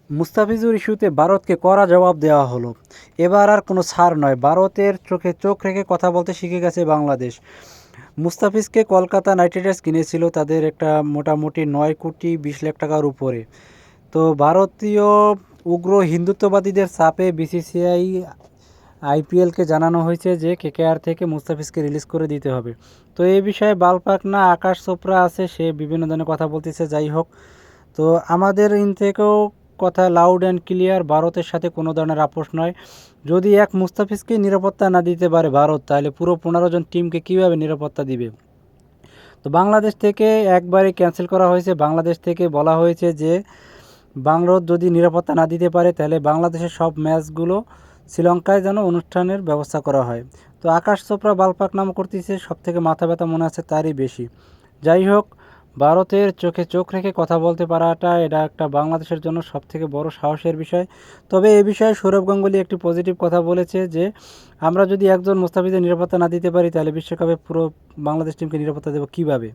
মুস্তাফিজুর ইস্যুতে ভারতকে কড়া জবাব দেওয়া হলো। এবার আর কোনো ছাড় নয়, ভারতের চোখে চোখ রেখে কথা বলতে শিখে গেছে বাংলাদেশ। মুস্তাফিজকে কলকাতা নাইট রাইডার্স কিনেছিল তাদের একটা মোটামুটি 9 কোটি 20 লাখ টাকার উপরে। তো ভারতীয় উগ্র হিন্দুত্ববাদীদের চাপে বিসিসিআই আইপিএলকে জানানো হয়েছে যে কেকেআর থেকে মুস্তাফিজকে রিলিজ করে দিতে হবে। তো এই বিষয়ে বালপাকনা আকাশ চোপড়া আছে, সে বিভিন্ন ধরনের কথা বলতেছে। যাই হোক, তো আমাদের থেকেও কথা লাউড অ্যান্ড ক্লিয়ার, ভারতের সাথে কোনো ধরনের আপোষ নয়। যদি এক মুস্তাফিজকে নিরাপত্তা না দিতে পারে ভারত, তাহলে পুরো 15 জন টিমকে কীভাবে নিরাপত্তা দিবে? তো বাংলাদেশ থেকে একবারে ক্যান্সেল করা হয়েছে। বাংলাদেশ থেকে বলা হয়েছে যে ভারত যদি নিরাপত্তা না দিতে পারে তাহলে বাংলাদেশের সব ম্যাচগুলো শ্রীলঙ্কায় যেন অনুষ্ঠানের ব্যবস্থা করা হয়। তো আকাশ চোপড়া বালপাক নাম করতেছে, সব থেকে মাথা ব্যথা মনে আছে তারই বেশি। যাই হোক, ভারতের চোখে চোখ রেখে কথা বলতে পারাটা এটা একটা বাংলাদেশের জন্য সবথেকে বড় সাহসের বিষয়। তবে এ বিষয়ে সৌরভ গাঙ্গুলি একটি পজিটিভ কথা বলেছে যে আমরা যদি একজন মুস্তাফিজের নিরাপত্তা না দিতে পারি তাহলে বিশ্বকাপে পুরো বাংলাদেশ টিমকে নিরাপত্তা দেবো কীভাবে।